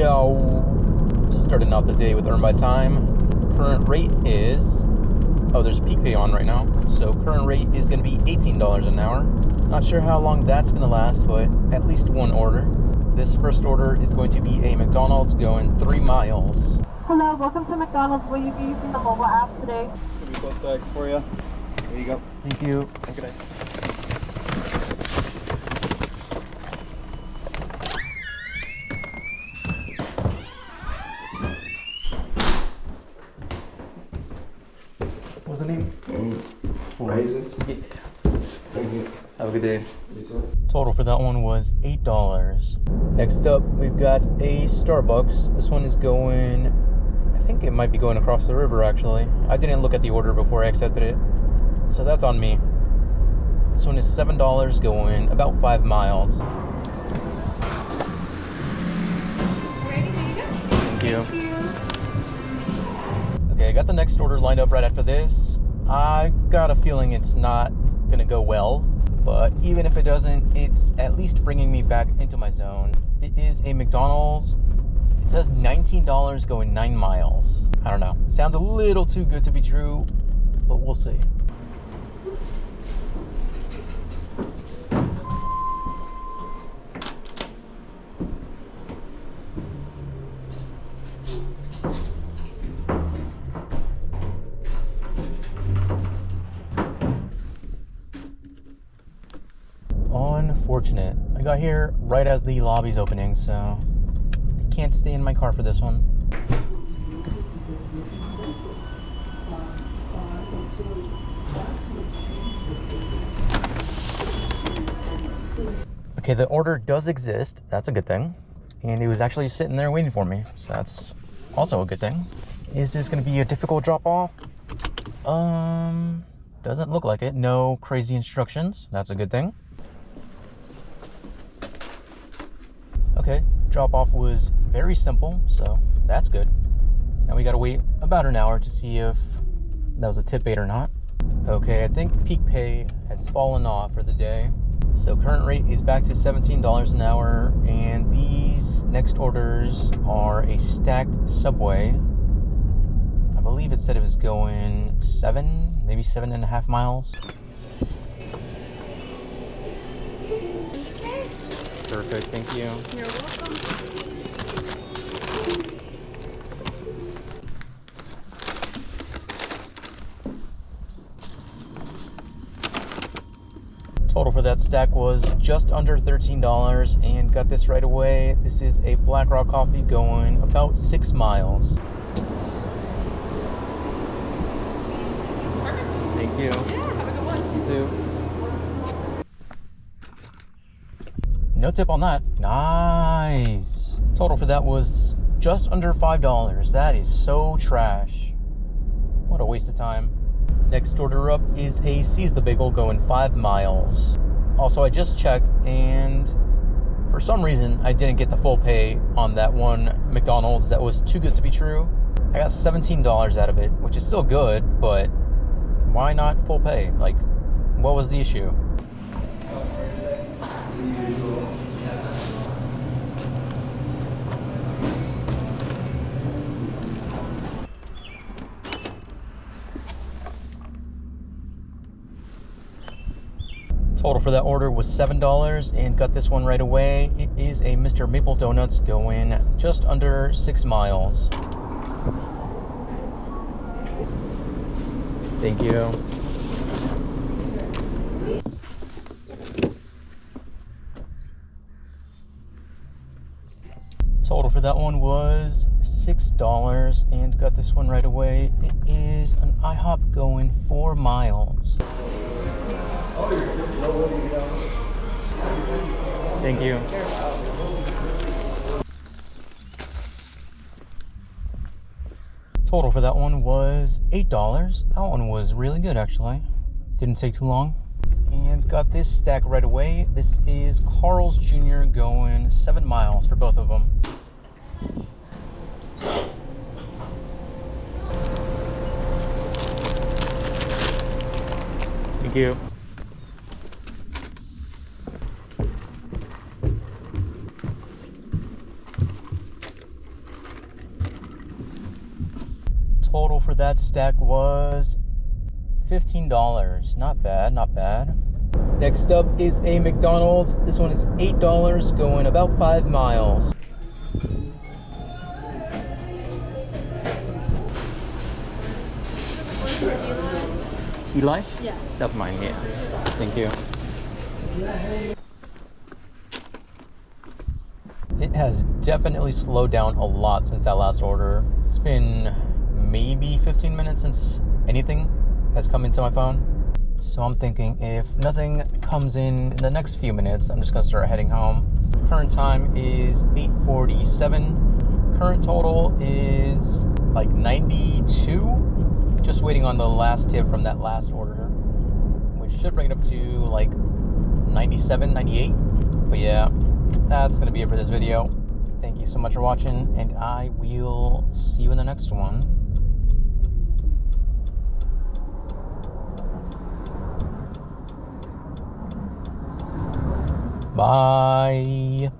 Yo, starting out the day with Earn by Time. Current rate is, there's peak pay on right now. So current rate is going to be $18 an hour. Not sure how long that's going to last, but at least one order. This first order is going to be a McDonald's going 3 miles. Hello, welcome to McDonald's. Will you be using the mobile app today? It's going to be both bags for you. There you go. Thank you. Have a good day. What's the name? Raisin. Yeah. Thank you. Have a good day. Total for that one was $8. Next up, we've got a Starbucks. This one is going, I think it might be going across the river actually. I didn't look at the order before I accepted it, so that's on me. This one is $7 going about 5 miles. Ready to eat it? Thank you. Thank you. Okay, I got the next order lined up right after this. I got a feeling it's not gonna go well, but even if it doesn't, it's at least bringing me back into my zone. It is a McDonald's. It says $19 going 9 miles. I don't know. Sounds a little too good to be true, but we'll see. Unfortunate. I got here right as the lobby's opening, so I can't stay in my car for this one. Okay, the order does exist. That's a good thing. And it was actually sitting there waiting for me, so that's also a good thing. Is this going to be a difficult drop-off? Doesn't look like it. No crazy instructions. That's a good thing. Okay, drop-off was very simple, so that's good. Now we gotta wait about an hour to see if that was a tip bait or not. Okay, I think peak pay has fallen off for the day. So current rate is back to $17 an hour, and these next orders are a stacked Subway. I believe it said it was going 7, maybe 7.5 miles. Perfect, thank you. You're welcome. Total for that stack was just under $13 and got this right away. This is a Black Rock coffee going about 6 miles. Perfect. Thank you. Yeah, have a good one. You too. No tip on that. Nice. Total for that was just under $5. That is so trash. What a waste of time. Next order up is a Seize the Bagel going 5 miles. Also, I just checked, and for some reason, I didn't get the full pay on that one McDonald's that was too good to be true. I got $17 out of it, which is still good, but why not full pay? Like, what was the issue? Total for that order was $7 and got this one right away. It is a Mr. Maple Donuts going just under 6 miles. Thank you. Total for that one was $6 and got this one right away. It is an IHOP going 4 miles. Thank you. Total for that one was $8. That one was really good actually. Didn't take too long. And got this stack right away. This is Carl's Jr. going 7 miles for both of them. Thank you. total for that stack was $15. Not bad, not bad. Next up is a McDonald's. This one is $8, going about 5 miles. Eli? Yeah. That's mine, yeah. Thank you. It has definitely slowed down a lot since that last order. It's been maybe 15 minutes since anything has come into my phone. So I'm thinking if nothing comes in the next few minutes, I'm just gonna start heading home. Current time is 8:47. Current total is like 92. Just waiting on the last tip from that last order, which should bring it up to like 97, 98. But yeah, that's gonna be it for this video. Thank you so much for watching, and I will see you in the next one. Bye.